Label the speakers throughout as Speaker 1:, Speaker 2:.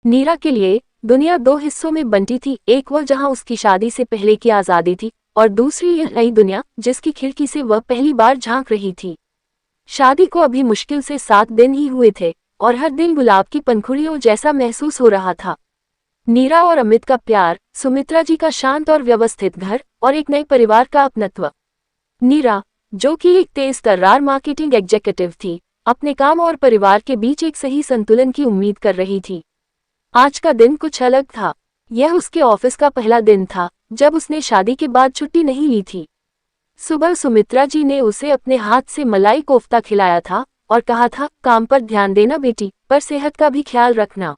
Speaker 1: नीरा के लिए दुनिया दो हिस्सों में बंटी थी, एक वह जहां उसकी शादी से पहले की आज़ादी थी और दूसरी यह नई दुनिया जिसकी खिड़की से वह पहली बार झांक रही थी। शादी को अभी मुश्किल से 7 दिन ही हुए थे और हर दिन गुलाब की पंखुड़ियों जैसा महसूस हो रहा था। नीरा और अमित का प्यार, सुमित्रा जी का शांत और व्यवस्थित घर और एक नए परिवार का अपनत्व। नीरा, जो कि एक तेज तर्रार मार्केटिंग एग्जीक्यूटिव थी, अपने काम और परिवार के बीच एक सही संतुलन की उम्मीद कर रही थी। आज का दिन कुछ अलग था। यह उसके ऑफिस का पहला दिन था जब उसने शादी के बाद छुट्टी नहीं ली थी। सुबह सुमित्रा जी ने उसे अपने हाथ से मलाई कोफ्ता खिलाया था और कहा था, काम पर ध्यान देना बेटी, पर सेहत का भी ख्याल रखना।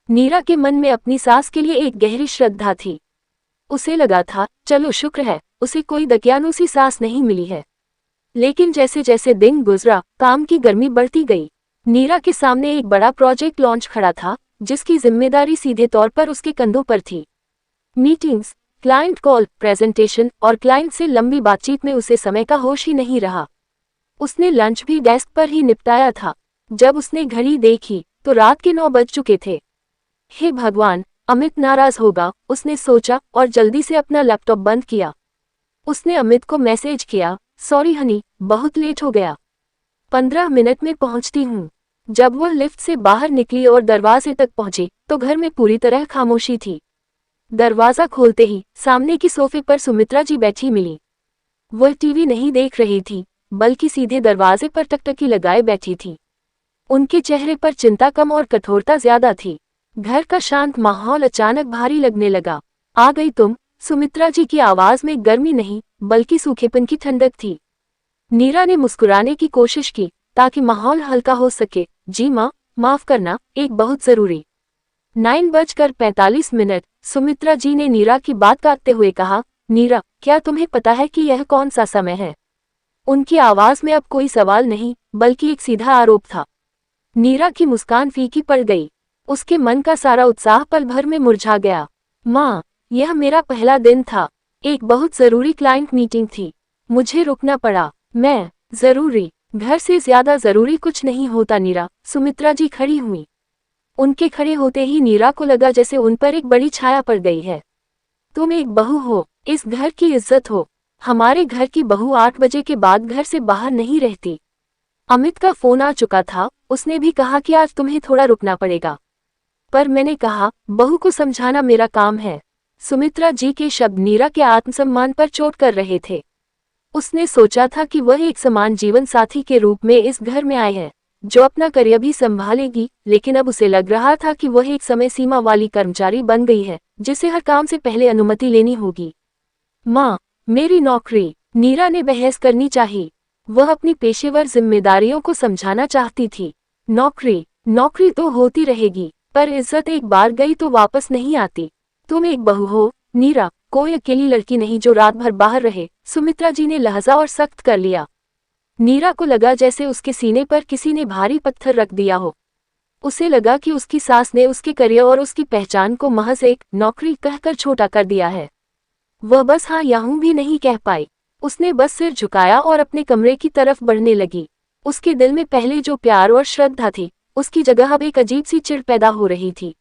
Speaker 1: नीरा के मन में अपनी सास के लिए एक गहरी श्रद्धा थी। उसे लगा था, चलो शुक्र है उसे कोई दकियानूसी सास नहीं मिली है। लेकिन जैसे जैसे दिन गुजरा, काम की गर्मी बढ़ती गई। नीरा के सामने एक बड़ा प्रोजेक्ट लॉन्च खड़ा था जिसकी जिम्मेदारी सीधे तौर पर उसके कंधों पर थी। मीटिंग्स, क्लाइंट कॉल, प्रेजेंटेशन और क्लाइंट से लंबी बातचीत में उसे समय का होश ही नहीं रहा। उसने लंच भी डेस्क पर ही निपटाया था। जब उसने घड़ी देखी तो रात के 9 बज चुके थे। हे भगवान, अमित नाराज होगा, उसने सोचा और जल्दी से अपना लैपटॉप बंद किया। उसने अमित को मैसेज किया, सॉरी हनी, बहुत लेट हो गया, 15 मिनट में पहुंचती हूँ। जब वह लिफ्ट से बाहर निकली और दरवाजे तक पहुंची तो घर में पूरी तरह खामोशी थी। दरवाजा खोलते ही सामने की सोफे पर सुमित्रा जी बैठी मिली। वह टीवी नहीं देख रही थी, बल्कि सीधे दरवाजे पर टकटकी लगाए बैठी थी। उनके चेहरे पर चिंता कम और कठोरता ज्यादा थी। घर का शांत माहौल अचानक भारी लगने लगा। आ गई तुम? सुमित्रा जी की आवाज में गर्मी नहीं बल्कि सूखेपन की ठंडक थी। नीरा ने मुस्कुराने की कोशिश की ताकि माहौल हल्का हो सके। जी माँ, माफ करना, एक बहुत जरूरी। 9:45, सुमित्रा जी ने नीरा की बात काटते हुए कहा, नीरा, क्या तुम्हें पता है कि यह कौन सा समय है? उनकी आवाज में अब कोई सवाल नहीं बल्कि एक सीधा आरोप था। नीरा की मुस्कान फीकी पड़ गई। उसके मन का सारा उत्साह पल भर में मुरझा गया। माँ, यह मेरा पहला दिन था। एक बहुत जरूरी क्लाइंट मीटिंग थी। मुझे रुकना पड़ा। जरूरी? घर से ज्यादा जरूरी कुछ नहीं होता नीरा। सुमित्रा जी खड़ी हुई। उनके खड़े होते ही नीरा को लगा जैसे उन पर एक बड़ी छाया पड़ गई है। तुम एक बहू हो, इस घर की इज्जत हो। हमारे घर की बहू 8 बजे के बाद घर से बाहर नहीं रहती। अमित का फोन आ चुका था। उसने भी कहा कि आज तुम्हें थोड़ा रुकना पड़ेगा। पर मैंने कहा, बहू को समझाना मेरा काम है। सुमित्रा जी के शब्द नीरा के आत्मसम्मान पर चोट कर रहे थे। उसने सोचा था कि वह एक समान जीवन साथी के रूप में इस घर में आए हैं, जो अपना करियर भी संभालेगी, लेकिन अब उसे लग रहा था कि वह एक समय सीमा वाली कर्मचारी बन गई है, जिसे हर काम से पहले अनुमति लेनी होगी। माँ, मेरी नौकरी, नीरा ने बहस करनी चाहिए। वह अपनी पेशेवर जिम्मेदारियों को समझाना चाहती थी। नौकरी तो होती रहेगी, पर इज्जत एक बार गई तो वापस नहीं आती। तुम एक बहू हो नीरा, कोई अकेली लड़की नहीं जो रात भर बाहर रहे। सुमित्रा जी ने लहजा और सख्त कर लिया। नीरा को लगा जैसे उसके सीने पर किसी ने भारी पत्थर रख दिया हो। उसे लगा कि उसकी सास ने उसके करियर और उसकी पहचान को महज एक नौकरी कहकर छोटा कर दिया है। वह बस हाँ या हूं भी नहीं कह पाई। उसने बस सिर झुकाया और अपने कमरे की तरफ बढ़ने लगी। उसके दिल में पहले जो प्यार और श्रद्धा थी, उसकी जगह अब एक अजीब सी चिढ़ पैदा हो रही थी।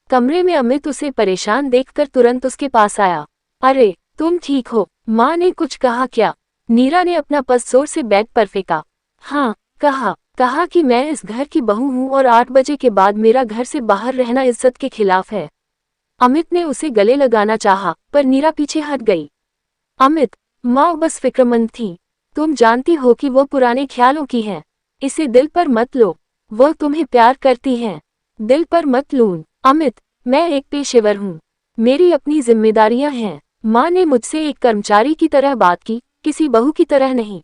Speaker 1: कमरे में अमित उसे परेशान देखकर तुरंत उसके पास आया। अरे, तुम ठीक हो? माँ ने कुछ कहा क्या? नीरा ने अपना पस जोर से बेड पर फेंका। हाँ, कहा कि मैं इस घर की बहू हूँ और 8 बजे के बाद मेरा घर से बाहर रहना इज्जत के खिलाफ है। अमित ने उसे गले लगाना चाहा, पर नीरा पीछे हट गई। अमित, माँ बस फिक्रमंद थी। तुम जानती हो कि वो पुराने ख्यालों की है। इसे दिल पर मत लो। वो तुम्हें प्यार करती हैं। दिल पर मत लून। अमित, मैं एक पेशेवर हूँ। मेरी अपनी जिम्मेदारियां हैं। माँ ने मुझसे एक कर्मचारी की तरह बात की, किसी बहू की तरह नहीं।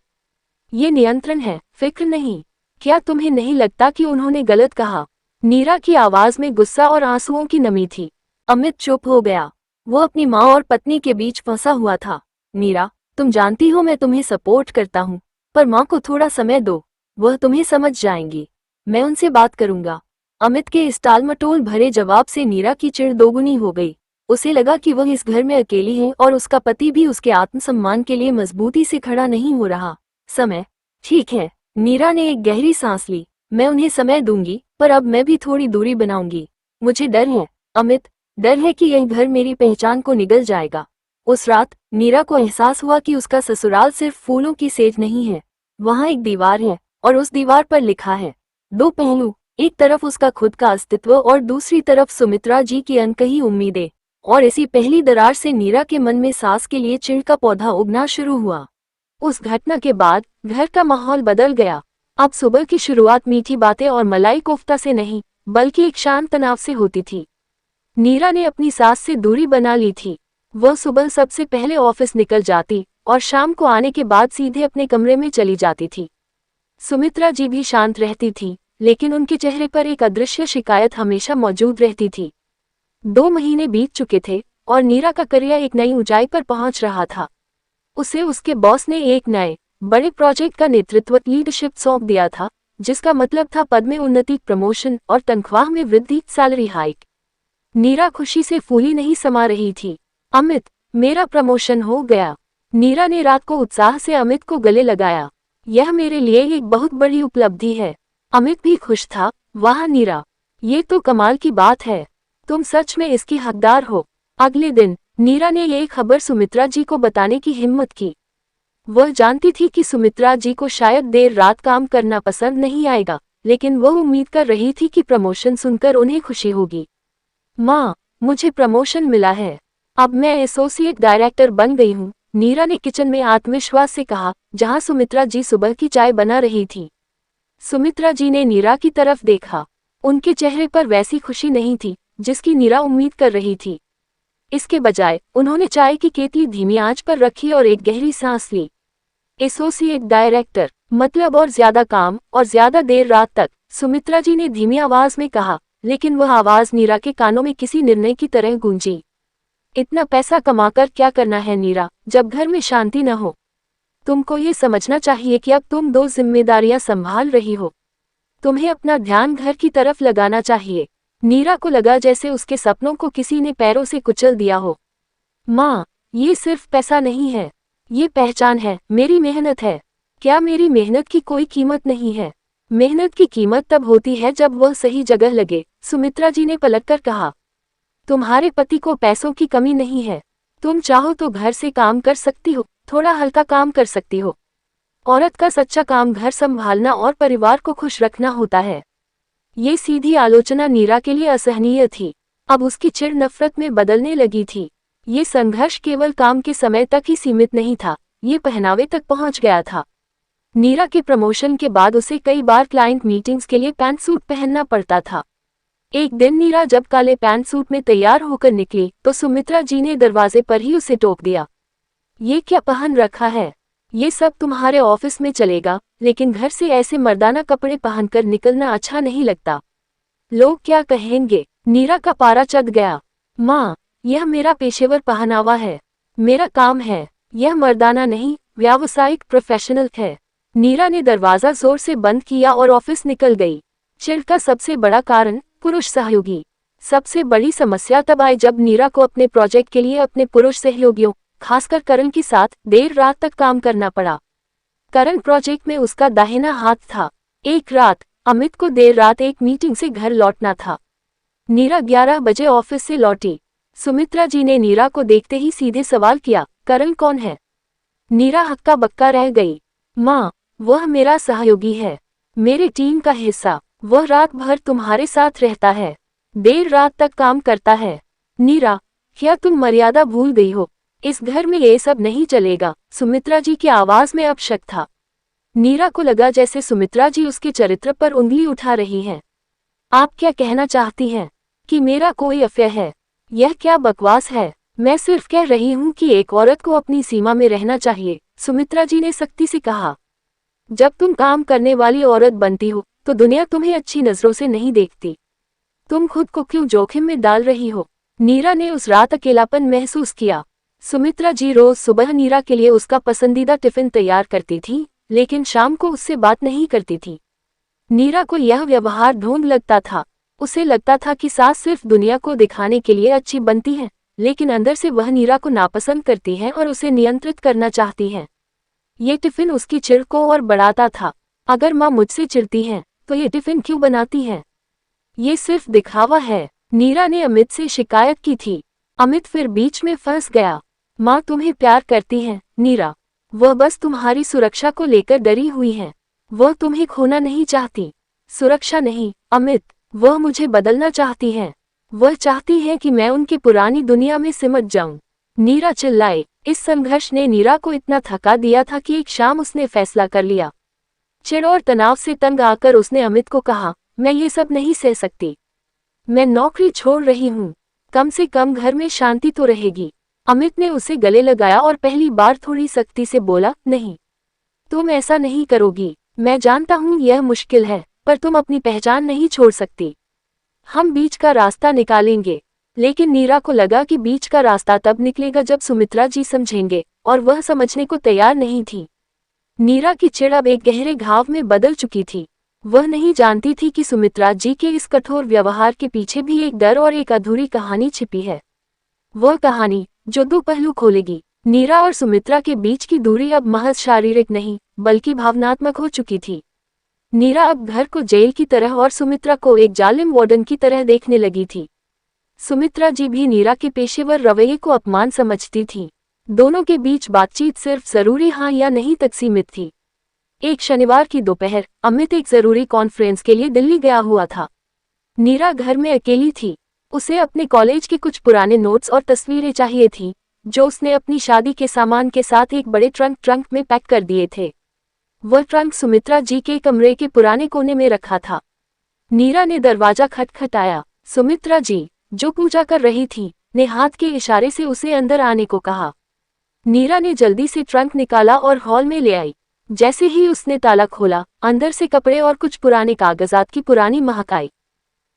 Speaker 1: ये नियंत्रण है, फिक्र नहीं। क्या तुम्हें नहीं लगता कि उन्होंने गलत कहा? नीरा की आवाज में गुस्सा और आंसुओं की नमी थी। अमित चुप हो गया। वो अपनी माँ और पत्नी के बीच फंसा हुआ था। नीरा, तुम जानती हो मैं तुम्हें सपोर्ट करता हूँ, पर माँ को थोड़ा समय दो, वह तुम्हें समझ जाएंगी। मैं उनसे बात करूंगा। अमित के इस टालमटोल भरे जवाब से नीरा की चिढ़ दोगुनी हो गई। उसे लगा कि वह इस घर में अकेली है और उसका पति भी उसके आत्मसम्मान के लिए मजबूती से खड़ा नहीं हो रहा। समय? ठीक है। नीरा ने एक गहरी सांस ली। मैं उन्हें समय दूंगी, पर अब मैं भी थोड़ी दूरी बनाऊंगी। मुझे डर है, अमित, डर है कि यह घर मेरी पहचान को निगल जाएगा। उस रात नीरा को एहसास हुआ कि उसका ससुराल सिर्फ फूलों की सेज नहीं है, वहाँ एक दीवार है और उस दीवार पर लिखा है दो पहलू, एक तरफ उसका खुद का अस्तित्व और दूसरी तरफ सुमित्रा जी की अनकही उम्मीदें। और इसी पहली दरार से नीरा के मन में सास के लिए चिढ़ का पौधा उगना शुरू हुआ। उस घटना के बाद घर का माहौल बदल गया। अब सुबह की शुरुआत मीठी बातें और मलाई कोफ्ता से नहीं, बल्कि एक शांत तनाव से होती थी। नीरा ने अपनी सास से दूरी बना ली थी। वह सुबह सबसे पहले ऑफिस निकल जाती और शाम को आने के बाद सीधे अपने कमरे में चली जाती थी। सुमित्रा जी भी शांत रहती थी, लेकिन उनके चेहरे पर एक अदृश्य शिकायत हमेशा मौजूद रहती थी। 2 महीने बीत चुके थे और नीरा का करियर एक नई ऊंचाई पर पहुंच रहा था। उसे उसके बॉस ने एक नए बड़े प्रोजेक्ट का नेतृत्व लीडरशिप सौंप दिया था, जिसका मतलब था पद में उन्नति, प्रमोशन और तनख्वाह में वृद्धि, सैलरी हाइक। नीरा खुशी से फूली नहीं समा रही थी। अमित, मेरा प्रमोशन हो गया। नीरा ने रात को उत्साह से अमित को गले लगाया। यह मेरे लिए एक बहुत बड़ी उपलब्धि है। अमित भी खुश था। वाह नीरा, ये तो कमाल की बात है, तुम सच में इसकी हकदार हो। अगले दिन नीरा ने ये खबर सुमित्रा जी को बताने की हिम्मत की। वह जानती थी कि सुमित्रा जी को शायद देर रात काम करना पसंद नहीं आएगा, लेकिन वह उम्मीद कर रही थी कि प्रमोशन सुनकर उन्हें खुशी होगी। माँ, मुझे प्रमोशन मिला है, अब मैं एसोसिएट डायरेक्टर बन गई हूँ, नीरा ने किचन में आत्मविश्वास से कहा, जहाँ सुमित्रा जी सुबह की चाय बना रही थी। सुमित्रा जी ने नीरा की तरफ देखा। उनके चेहरे पर वैसी खुशी नहीं थी जिसकी नीरा उम्मीद कर रही थी। इसके बजाय उन्होंने चाय की केतली धीमी आंच पर रखी और एक गहरी सांस ली। एसोसिएट डायरेक्टर मतलब और ज्यादा काम और ज्यादा देर रात तक, सुमित्रा जी ने धीमी आवाज में कहा, लेकिन वह आवाज नीरा के कानों में किसी निर्णय की तरह गूंजी। इतना पैसा कमाकर क्या करना है नीरा, जब घर में शांति न हो? तुमको ये समझना चाहिए कि अब तुम 2 जिम्मेदारियां संभाल रही हो। तुम्हें अपना ध्यान घर की तरफ लगाना चाहिए। नीरा को लगा जैसे उसके सपनों को किसी ने पैरों से कुचल दिया हो। माँ, ये सिर्फ पैसा नहीं है, ये पहचान है, मेरी मेहनत है। क्या मेरी मेहनत की कोई कीमत नहीं है? मेहनत की कीमत तब होती है जब वह सही जगह लगे, सुमित्रा जी ने पलटकर कहा। तुम्हारे पति को पैसों की कमी नहीं है, तुम चाहो तो घर से काम कर सकती हो, थोड़ा हल्का काम कर सकती हो। औरत का सच्चा काम घर संभालना और परिवार को खुश रखना होता है। ये सीधी आलोचना नीरा के लिए असहनीय थी। अब उसकी चिढ़ नफरत में बदलने लगी थी। ये संघर्ष केवल काम के समय तक ही सीमित नहीं था, ये पहनावे तक पहुंच गया था। नीरा के प्रमोशन के बाद उसे कई बार क्लाइंट मीटिंग्स के लिए पैंट सूट पहनना पड़ता था। एक दिन नीरा जब काले पैंट सूट में तैयार होकर निकली तो सुमित्रा जी ने दरवाजे पर ही उसे टोक दिया। ये क्या पहन रखा है? ये सब तुम्हारे ऑफिस में चलेगा, लेकिन घर से ऐसे मर्दाना कपड़े पहनकर निकलना अच्छा नहीं लगता। लोग क्या कहेंगे? नीरा का पारा चढ़ गया। माँ, यह मेरा पेशेवर पहनावा है, मेरा काम है, यह मर्दाना नहीं, व्यावसायिक प्रोफेशनल है। नीरा ने दरवाजा जोर से बंद किया और ऑफिस निकल गई। चिढ़ का सबसे बड़ा कारण पुरुष सहयोगी। सबसे बड़ी समस्या तब आई जब नीरा को अपने प्रोजेक्ट के लिए अपने पुरुष सहयोगियों, खासकर करण के साथ देर रात तक काम करना पड़ा। करण प्रोजेक्ट में उसका दाहिना हाथ था। एक रात अमित को देर रात एक मीटिंग से घर लौटना था। नीरा 11 बजे ऑफिस से लौटी। सुमित्रा जी ने नीरा को देखते ही सीधे सवाल किया, करण कौन है? नीरा हक्का बक्का रह गई। माँ, वह मेरा सहयोगी है, मेरे टीम का हिस्सा। वह रात भर तुम्हारे साथ रहता है, देर रात तक काम करता है। नीरा, क्या तुम मर्यादा भूल गई हो? इस घर में ये सब नहीं चलेगा। सुमित्रा जी की आवाज में अब शक था। नीरा को लगा जैसे सुमित्रा जी उसके चरित्र पर उंगली उठा रही हैं। आप क्या कहना चाहती हैं? कि मेरा कोई अफेयर है? यह क्या बकवास है? मैं सिर्फ कह रही हूँ कि एक औरत को अपनी सीमा में रहना चाहिए, सुमित्रा जी ने सख्ती से कहा। जब तुम काम करने वाली औरत बनती हो तो दुनिया तुम्हें अच्छी नजरों से नहीं देखती। तुम खुद को क्यों जोखिम में डाल रही हो? नीरा ने उस रात अकेलापन महसूस किया। सुमित्रा जी रोज सुबह नीरा के लिए उसका पसंदीदा टिफिन तैयार करती थी, लेकिन शाम को उससे बात नहीं करती थी। नीरा को यह व्यवहार ढोंग लगता था। उसे लगता था कि सास सिर्फ दुनिया को दिखाने के लिए अच्छी बनती है, लेकिन अंदर से वह नीरा को नापसंद करती है और उसे नियंत्रित करना चाहती है। ये टिफिन उसकी चिढ़ को और बढ़ाता था। अगर माँ मुझसे चिढ़ती हैं, तो ये टिफिन क्यों बनाती हैं? ये सिर्फ दिखावा है। नीरा ने अमित से शिकायत की थी। अमित फिर बीच में फंस गया। माँ तुम्हें प्यार करती है नीरा, वह बस तुम्हारी सुरक्षा को लेकर डरी हुई है। वह तुम्हें खोना नहीं चाहती। सुरक्षा नहीं अमित, वह मुझे बदलना चाहती है। वह चाहती है कि मैं उनकी पुरानी दुनिया में सिमट जाऊं। नीरा चिल्लाए। इस संघर्ष ने नीरा को इतना थका दिया था कि एक शाम उसने फैसला कर लिया। चिढ़ और तनाव से तंग आकर उसने अमित को कहा, मैं ये सब नहीं सह सकती। मैं नौकरी छोड़ रही हूँ। कम से कम घर में शांति तो रहेगी। अमित ने उसे गले लगाया और पहली बार थोड़ी सख्ती से बोला, नहीं, तुम ऐसा नहीं करोगी। मैं जानता हूँ यह मुश्किल है, पर तुम अपनी पहचान नहीं छोड़ सकती। हम बीच का रास्ता निकालेंगे। लेकिन नीरा को लगा कि बीच का रास्ता तब निकलेगा जब सुमित्रा जी समझेंगे, और वह समझने को तैयार नहीं थी। नीरा की चिढ़ अब एक गहरे घाव में बदल चुकी थी। वह नहीं जानती थी कि सुमित्रा जी के इस कठोर व्यवहार के पीछे भी एक डर और एक अधूरी कहानी छिपी है। वह कहानी जो दो पहलू खोलेगी। नीरा और सुमित्रा के बीच की दूरी अब महज शारीरिक नहीं, बल्कि भावनात्मक हो चुकी थी। नीरा अब घर को जेल की तरह और सुमित्रा को एक जालिम वार्डन की तरह देखने लगी थी। सुमित्रा जी भी नीरा के पेशेवर रवैये को अपमान समझती थी। दोनों के बीच बातचीत सिर्फ जरूरी हाँ या नहीं तक सीमित थी। एक शनिवार की दोपहर अमित एक जरूरी कॉन्फ्रेंस के लिए दिल्ली गया हुआ था। नीरा घर में अकेली थी। उसे अपने कॉलेज के कुछ पुराने नोट्स और तस्वीरें चाहिए थीं, जो उसने अपनी शादी के सामान के साथ एक बड़े ट्रंक में पैक कर दिए थे। वह ट्रंक सुमित्रा जी के कमरे के पुराने कोने में रखा था। नीरा ने दरवाजा खटखटाया। सुमित्रा जी, जो पूजा कर रही थी, ने हाथ के इशारे से उसे अंदर आने को कहा। नीरा ने जल्दी से ट्रंक निकाला और हॉल में ले आई। जैसे ही उसने ताला खोला, अंदर से कपड़े और कुछ पुराने कागजात की पुरानी महक आई।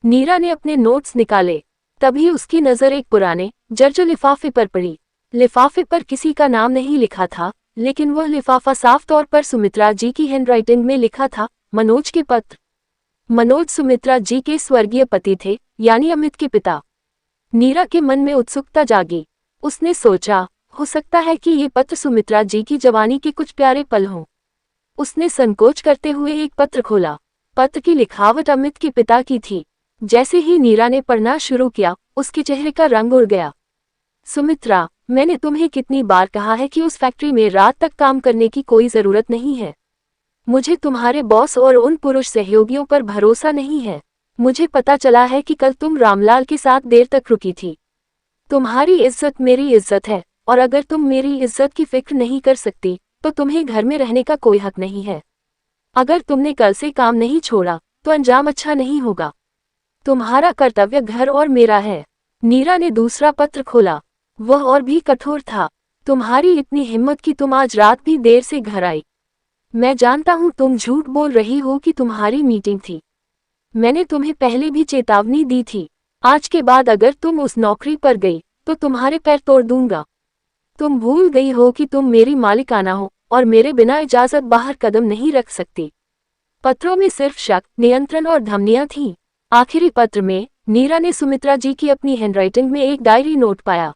Speaker 1: नीरा ने अपने नोट्स निकाले। तभी उसकी नज़र एक पुराने जर्जर लिफाफे पर पड़ी। लिफाफे पर किसी का नाम नहीं लिखा था, लेकिन वह लिफाफा साफ तौर पर सुमित्रा जी की हैंडराइटिंग में लिखा था, मनोज के पत्र। मनोज सुमित्रा जी के स्वर्गीय पति थे, यानी अमित के पिता। नीरा के मन में उत्सुकता जागी। उसने सोचा, हो सकता है कि ये पत्र सुमित्रा जी की जवानी के कुछ प्यारे पल हों। उसने संकोच करते हुए एक पत्र खोला। पत्र की लिखावट अमित के पिता की थी। जैसे ही नीरा ने पढ़ना शुरू किया, उसके चेहरे का रंग उड़ गया। सुमित्रा, मैंने तुम्हें कितनी बार कहा है कि उस फैक्ट्री में रात तक काम करने की कोई जरूरत नहीं है। मुझे तुम्हारे बॉस और उन पुरुष सहयोगियों पर भरोसा नहीं है। मुझे पता चला है कि कल तुम रामलाल के साथ देर तक रुकी थी। तुम्हारी इज्जत मेरी इज्जत है, और अगर तुम मेरी इज्जत की फिक्र नहीं कर सकती, तो तुम्हें घर में रहने का कोई हक नहीं है। अगर तुमने कल से काम नहीं छोड़ा, तो अंजाम अच्छा नहीं होगा। तुम्हारा कर्तव्य घर और मेरा है। नीरा ने दूसरा पत्र खोला। वह और भी कठोर था। तुम्हारी इतनी हिम्मत कि तुम आज रात भी देर से घर आई। मैं जानता हूं तुम झूठ बोल रही हो कि तुम्हारी मीटिंग थी। मैंने तुम्हें पहले भी चेतावनी दी थी। आज के बाद अगर तुम उस नौकरी पर गई, तो तुम्हारे पैर तोड़ दूंगा। तुम भूल गई हो कि तुम मेरी मालिकाना हो, और मेरे बिना इजाजत बाहर कदम नहीं रख सकती। पत्रों में सिर्फ शक, नियंत्रण और धमनियां थीं। आखिरी पत्र में नीरा ने सुमित्रा जी की अपनी हैंडराइटिंग में एक डायरी नोट पाया।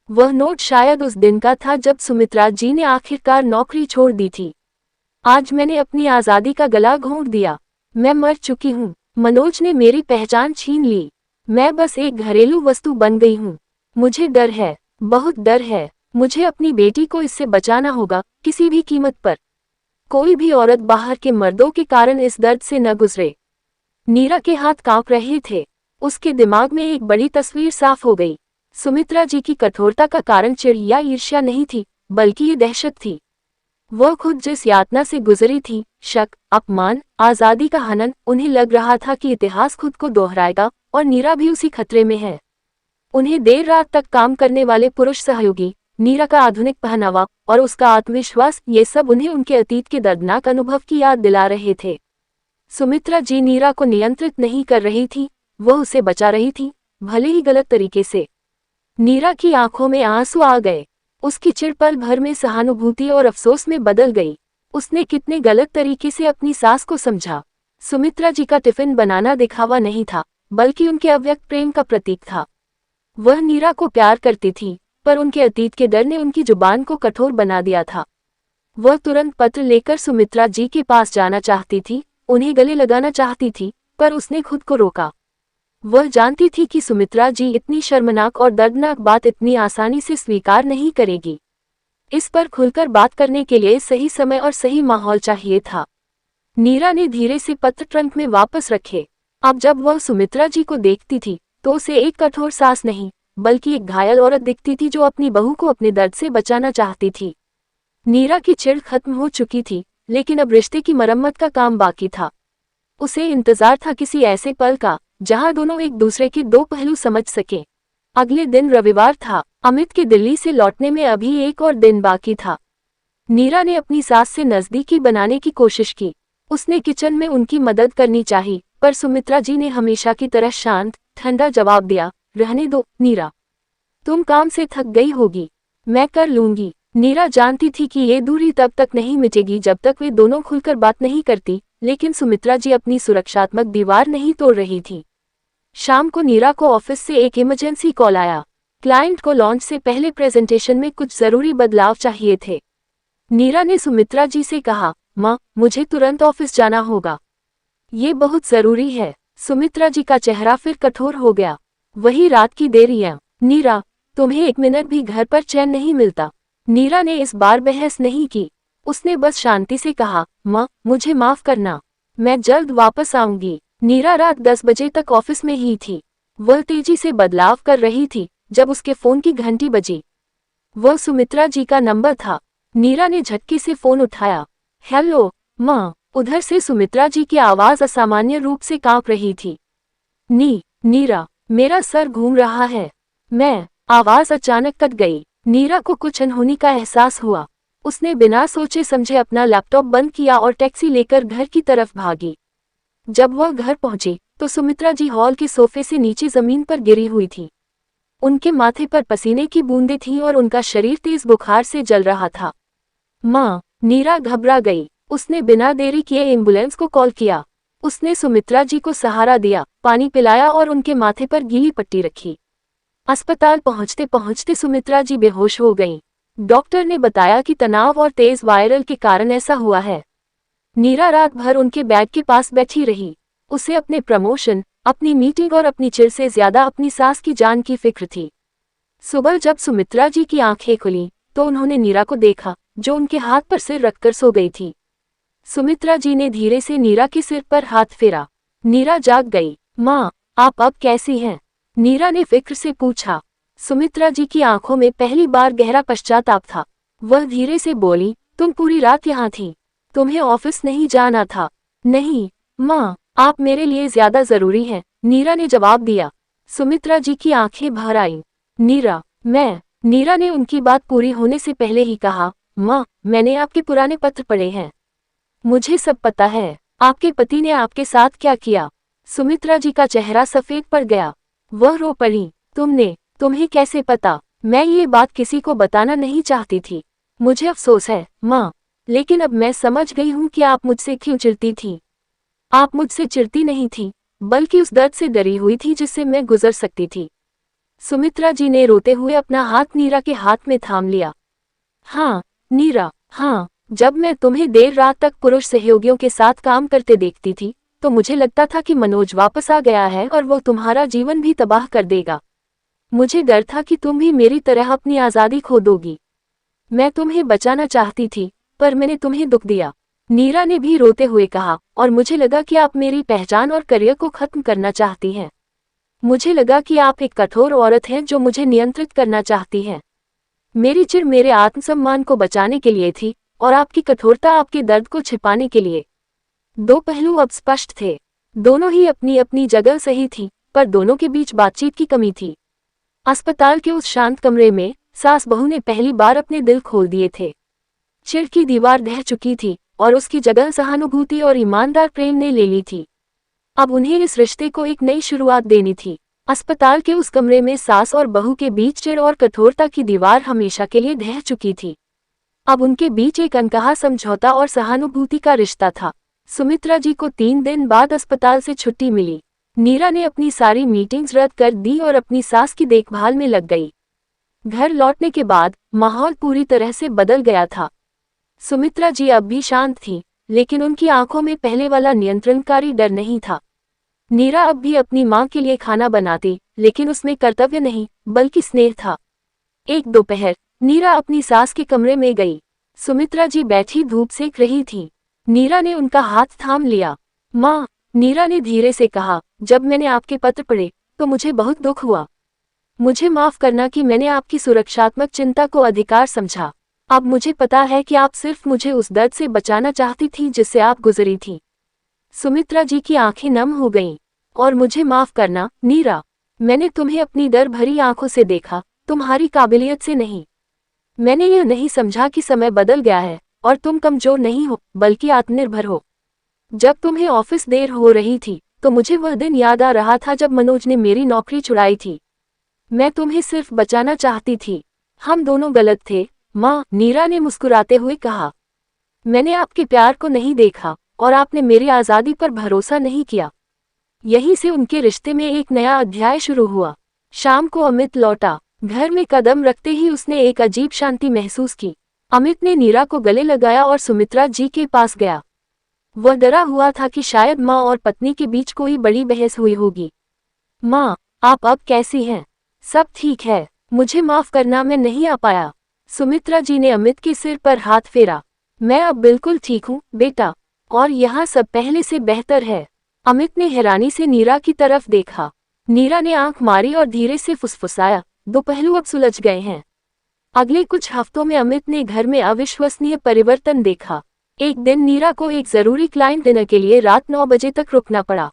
Speaker 1: वह नोट शायद उस दिन का था जब सुमित्रा जी ने आखिरकार नौकरी छोड़ दी थी। आज मैंने अपनी आज़ादी का गला घोंट दिया। मैं मर चुकी हूँ। मनोज ने मेरी पहचान छीन ली। मैं बस एक घरेलू वस्तु बन गई हूँ। मुझे डर है, बहुत डर है। मुझे अपनी बेटी को इससे बचाना होगा, किसी भी कीमत पर। कोई भी औरत बाहर के मर्दों के कारण इस दर्द से न गुजरे। नीरा के हाथ कांप रहे थे। उसके दिमाग में एक बड़ी तस्वीर साफ हो गई। सुमित्रा जी की कठोरता का कारण चिढ़ या ईर्ष्या नहीं थी, बल्कि ये दहशत थी। वह खुद जिस यातना से गुजरी थी, शक, अपमान, आजादी का हनन, उन्हें लग रहा था कि इतिहास खुद को दोहराएगा, और नीरा भी उसी खतरे में है। उन्हें देर रात तक काम करने वाले पुरुष सहयोगी, नीरा का आधुनिक पहनावा और उसका आत्मविश्वास, ये सब उन्हें उनके अतीत के दर्दनाक अनुभव की याद दिला रहे थे। सुमित्रा जी नीरा को नियंत्रित नहीं कर रही थी, वह उसे बचा रही थी, भले ही गलत तरीके से। नीरा की आंखों में आंसू आ गए। उसकी चिढ़ पल भर में सहानुभूति और अफसोस में बदल गई। उसने कितने गलत तरीके से अपनी सास को समझा। सुमित्रा जी का टिफिन बनाना दिखावा नहीं था, बल्कि उनके अव्यक्त प्रेम का प्रतीक था। वह नीरा को प्यार करती थी, पर उनके अतीत के डर ने उनकी जुबान को कठोर बना दिया था। वह तुरंत पत्र लेकर सुमित्रा जी के पास जाना चाहती थी, उन्हें गले लगाना चाहती थी, पर उसने खुद को रोका। वह जानती थी कि सुमित्रा जी इतनी शर्मनाक और दर्दनाक बात इतनी आसानी से स्वीकार नहीं करेगी। इस पर खुलकर बात करने के लिए सही समय और सही माहौल चाहिए था। नीरा ने धीरे से पत्र ट्रंक में वापस रखे। अब जब वह सुमित्रा जी को देखती थी तो उसे एक कठोर सास नहीं बल्कि एक घायल औरत दिखती थी जो अपनी बहू को अपने दर्द से बचाना चाहती थी। नीरा की चिढ़ खत्म हो चुकी थी, लेकिन अब रिश्ते की मरम्मत का काम बाकी था। उसे इंतजार था किसी ऐसे पल का जहां दोनों एक दूसरे के दो पहलू समझ सके। अगले दिन रविवार था। अमित के दिल्ली से लौटने में अभी एक और दिन बाकी था। नीरा ने अपनी सास से नजदीकी बनाने की कोशिश की। उसने किचन में उनकी मदद करनी चाहिए, पर सुमित्रा जी ने हमेशा की तरह शांत ठंडा जवाब दिया, रहने दो नीरा, तुम काम से थक गई होगी, मैं कर लूंगी। नीरा जानती थी कि ये दूरी तब तक नहीं मिटेगी जब तक वे दोनों खुलकर बात नहीं करती, लेकिन सुमित्रा जी अपनी सुरक्षात्मक दीवार नहीं तोड़ रही थी। शाम को नीरा को ऑफिस से एक इमरजेंसी कॉल आया। क्लाइंट को लॉन्च से पहले प्रेजेंटेशन में कुछ जरूरी बदलाव चाहिए थे। नीरा ने सुमित्रा जी से कहा, माँ, मुझे तुरंत ऑफिस जाना होगा, ये बहुत जरूरी है। सुमित्रा जी का चेहरा फिर कठोर हो गया। वही रात की देरियां। नीरा, तुम्हें एक मिनट भी घर पर चैन नहीं मिलता। नीरा ने इस बार बहस नहीं की। उसने बस शांति से कहा, माँ, मुझे माफ करना, मैं जल्द वापस आऊंगी। नीरा रात 10 बजे तक ऑफिस में ही थी। वह तेजी से बदलाव कर रही थी जब उसके फोन की घंटी बजी। वह सुमित्रा जी का नंबर था। नीरा ने झटके से फोन उठाया। हेलो माँ, उधर से सुमित्रा जी की आवाज असामान्य रूप से कांप रही थी। नीरा, मेरा सर घूम रहा है। आवाज अचानक कट गई। नीरा को कुछ अनहोनी का एहसास हुआ। उसने बिना सोचे समझे अपना लैपटॉप बंद किया और टैक्सी लेकर घर की तरफ भागी। जब वह घर पहुंची तो सुमित्रा जी हॉल के सोफे से नीचे जमीन पर गिरी हुई थी। उनके माथे पर पसीने की बूंदें थीं और उनका शरीर तेज बुखार से जल रहा था। माँ, नीरा घबरा गई। उसने बिना देरी किए एम्बुलेंस को कॉल किया। उसने सुमित्रा जी को सहारा दिया, पानी पिलाया और उनके माथे पर गीली पट्टी रखी। अस्पताल पहुंचते पहुंचते सुमित्रा जी बेहोश हो गईं। डॉक्टर ने बताया कि तनाव और तेज वायरल के कारण ऐसा हुआ है। नीरा रात भर उनके बेड के पास बैठी रही। उसे अपने प्रमोशन, अपनी मीटिंग और अपनी चिढ़ से ज्यादा अपनी सास की जान की फिक्र थी। सुबह जब सुमित्रा जी की आंखें खुली तो उन्होंने नीरा को देखा, जो उनके हाथ पर सिर रखकर सो गई थी। सुमित्रा जी ने धीरे से नीरा के सिर पर हाथ फेरा। नीरा जाग गई। माँ, आप अब कैसी हैं? नीरा ने फिक्र से पूछा। सुमित्रा जी की आंखों में पहली बार गहरा पश्चाताप था। वह धीरे से बोली, तुम पूरी रात यहाँ थी, तुम्हें ऑफिस नहीं जाना था। नहीं माँ, आप मेरे लिए ज्यादा जरूरी हैं, नीरा ने जवाब दिया। सुमित्रा जी की आंखें भर आईं। नीरा ने उनकी बात पूरी होने से पहले ही कहा, माँ, मैंने आपके पुराने पत्र पढ़े हैं, मुझे सब पता है, आपके पति ने आपके साथ क्या किया। सुमित्रा जी का चेहरा सफेद पड़ गया। वह रो पड़ी। तुम्हें कैसे पता? मैं ये बात किसी को बताना नहीं चाहती थी। मुझे अफसोस है माँ, लेकिन अब मैं समझ गई हूँ कि आप मुझसे क्यों चिढ़ती थी। आप मुझसे चिढ़ती नहीं थी, बल्कि उस दर्द से डरी हुई थी जिससे मैं गुजर सकती थी। सुमित्रा जी ने रोते हुए अपना हाथ नीरा के हाथ में थाम लिया। हाँ नीरा, हाँ, जब मैं तुम्हें देर रात तक पुरुष सहयोगियों के साथ काम करते देखती थी तो मुझे लगता था कि मनोज वापस आ गया है और वो तुम्हारा जीवन भी तबाह कर देगा। मुझे डर था कि तुम भी मेरी तरह अपनी आज़ादी खो दोगी। मैं तुम्हें बचाना चाहती थी, पर मैंने तुम्हें दुख दिया। नीरा ने भी रोते हुए कहा, और मुझे लगा कि आप मेरी पहचान और करियर को खत्म करना चाहती हैं। मुझे लगा कि आप एक कठोर औरत हैं जो मुझे नियंत्रित करना चाहती हैं। मेरी चिढ़ मेरे आत्मसम्मान को बचाने के लिए थी और आपकी कठोरता आपके दर्द को छिपाने के लिए। दो पहलू अब स्पष्ट थे। दोनों ही अपनी अपनी जगह सही थी, पर दोनों के बीच बातचीत की कमी थी। अस्पताल के उस शांत कमरे में सास बहू ने पहली बार अपने दिल खोल दिए थे। चिढ़ की दीवार ढह चुकी थी और उसकी जगह सहानुभूति और ईमानदार प्रेम ने ले ली थी। अब उन्हें इस रिश्ते को एक नई शुरुआत देनी थी। अस्पताल के उस कमरे में सास और बहू के बीच चिढ़ और कठोरता की दीवार हमेशा के लिए ढह चुकी थी। अब उनके बीच एक अनकहा समझौता और सहानुभूति का रिश्ता था। सुमित्रा जी को 3 दिन बाद अस्पताल से छुट्टी मिली। नीरा ने अपनी सारी मीटिंग्स रद्द कर दी और अपनी सास की देखभाल में लग गई। घर लौटने के बाद माहौल पूरी तरह से बदल गया था। सुमित्रा जी अब भी शांत थी, लेकिन उनकी आंखों में पहले वाला नियंत्रणकारी डर नहीं था। नीरा अब भी अपनी माँ के लिए खाना बनाती, लेकिन उसमें कर्तव्य नहीं, बल्कि स्नेह था। एक दोपहर, नीरा अपनी सास के कमरे में गई। सुमित्रा जी बैठी धूप सेक रही थी। नीरा ने उनका हाथ थाम लिया। माँ, नीरा ने धीरे से कहा, जब मैंने आपके पत्र पढ़े, तो मुझे बहुत दुख हुआ। मुझे माफ करना कि मैंने आपकी सुरक्षात्मक चिंता को अधिकार समझा। अब मुझे पता है कि आप सिर्फ मुझे उस दर्द से बचाना चाहती थी जिससे आप गुजरी थी। सुमित्रा जी की आंखें नम हो गईं। और मुझे माफ करना, नीरा। मैंने तुम्हें अपनी डर भरी आंखों से देखा, तुम्हारी काबिलियत से नहीं। मैंने यह नहीं समझा कि समय बदल गया है और तुम कमजोर नहीं हो, बल्कि आत्मनिर्भर हो। जब तुम्हें ऑफिस देर हो रही थी, तो मुझे वह दिन याद आ रहा था जब मनोज ने मेरी नौकरी छुड़ाई थी। मैं तुम्हें सिर्फ बचाना चाहती थी। हम दोनों गलत थे, माँ, नीरा ने मुस्कुराते हुए कहा। मैंने आपके प्यार को नहीं देखा और आपने मेरी आज़ादी पर भरोसा नहीं किया। यहीं से उनके रिश्ते में एक नया अध्याय शुरू हुआ। शाम को अमित लौटा। घर में कदम रखते ही उसने एक अजीब शांति महसूस की। अमित ने नीरा को गले लगाया और सुमित्रा जी के पास गया। वह डरा हुआ था कि शायद माँ और पत्नी के बीच कोई बड़ी बहस हुई होगी। माँ, आप अब कैसी हैं? सब ठीक है। मुझे माफ करना, मैं नहीं आ पाया। सुमित्रा जी ने अमित के सिर पर हाथ फेरा। मैं अब बिल्कुल ठीक हूँ, बेटा। और यहाँ सब पहले से बेहतर है। अमित ने हैरानी से नीरा की तरफ देखा। नीरा ने आंख मारी और धीरे से फुसफुसाया, दो पहलू अब सुलझ गए हैं। अगले कुछ हफ्तों में अमित ने घर में अविश्वसनीय परिवर्तन देखा। एक दिन नीरा को एक जरूरी क्लाइंट डिनर के लिए रात 9 बजे तक रुकना पड़ा।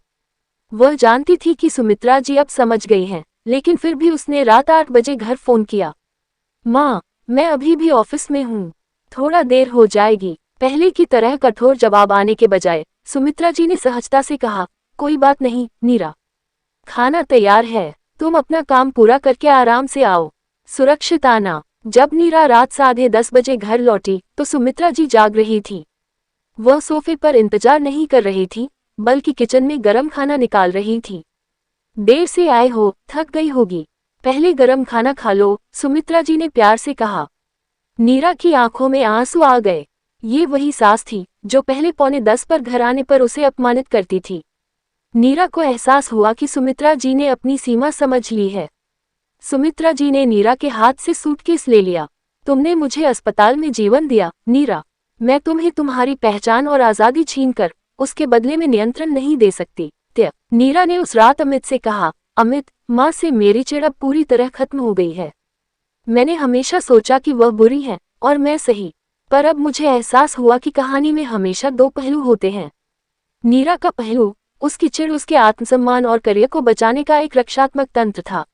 Speaker 1: वह जानती थी कि सुमित्रा जी अब समझ गई हैं, लेकिन फिर भी उसने रात 8 बजे घर फोन किया। माँ, मैं अभी भी ऑफिस में हूँ, थोड़ा देर हो जाएगी। पहले की तरह कठोर जवाब आने के बजाय सुमित्रा जी ने सहजता से कहा, कोई बात नहीं नीरा, खाना तैयार है, तुम अपना काम पूरा करके आराम से आओ, सुरक्षित आना। जब नीरा रात 10:30 बजे घर लौटी तो सुमित्रा जी जाग रही थी। वह सोफे पर इंतजार नहीं कर रही थी, बल्कि किचन में गरम खाना निकाल रही थी। देर से आए हो, थक गई होगी, पहले गरम खाना खा लो, सुमित्रा जी ने प्यार से कहा। नीरा की आंखों में आंसू आ गए। ये वही सास थी जो पहले 9:45 पर घर आने पर उसे अपमानित करती थी। नीरा को एहसास हुआ कि सुमित्रा जी ने अपनी सीमा समझ ली है। सुमित्रा जी ने नीरा के हाथ से सूटकेस ले लिया। तुमने मुझे अस्पताल में जीवन दिया, नीरा। मैं तुम्हें तुम्हारी पहचान और आज़ादी छीनकर उसके बदले में नियंत्रण नहीं दे सकती। नीरा ने उस रात अमित से कहा, अमित, माँ से मेरी चिढ़ अब पूरी तरह खत्म हो गई है। मैंने हमेशा सोचा कि वह बुरी है और मैं सही, पर अब मुझे एहसास हुआ कि कहानी में हमेशा दो पहलू होते हैं। नीरा का पहलू, उसकी चिढ़ उसके आत्मसम्मान और करियर को बचाने का एक रक्षात्मक तंत्र था।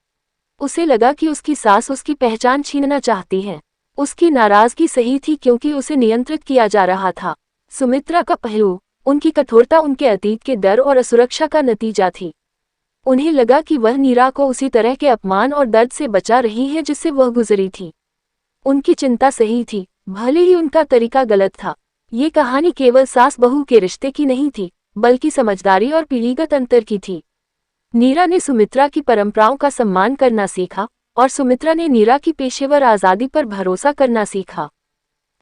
Speaker 1: उसे लगा कि उसकी सास उसकी पहचान छीनना चाहती है। उसकी नाराजगी सही थी क्योंकि उसे नियंत्रित किया जा रहा था। सुमित्रा का पहलू, उनकी कठोरता उनके अतीत के डर और असुरक्षा का नतीजा थी। उन्हें लगा कि वह नीरा को उसी तरह के अपमान और दर्द से बचा रही है जिससे वह गुजरी थी। उनकी चिंता सही थी, भले ही उनका तरीका गलत था। ये कहानी केवल सास बहू के रिश्ते की नहीं थी, बल्कि समझदारी और पीढ़ीगत अंतर की थी। नीरा ने सुमित्रा की परंपराओं का सम्मान करना सीखा और सुमित्रा ने नीरा की पेशेवर आज़ादी पर भरोसा करना सीखा।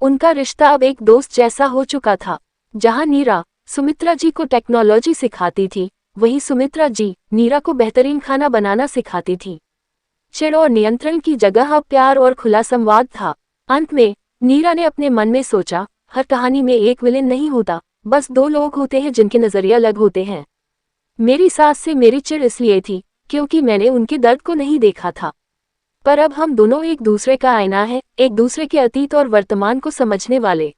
Speaker 1: उनका रिश्ता अब एक दोस्त जैसा हो चुका था। जहां नीरा सुमित्रा जी को टेक्नोलॉजी सिखाती थी, वहीं सुमित्रा जी नीरा को बेहतरीन खाना बनाना सिखाती थी। चिढ़ और नियंत्रण की जगह अब प्यार और खुला संवाद था। अंत में नीरा ने अपने मन में सोचा, हर कहानी में एक विलेन नहीं होता, बस दो लोग होते हैं जिनके नजरिए अलग होते हैं। मेरी सास से मेरी चिढ़ इसलिए थी क्योंकि मैंने उनके दर्द को नहीं देखा था, पर अब हम दोनों एक दूसरे का आईना है, एक दूसरे के अतीत और वर्तमान को समझने वाले।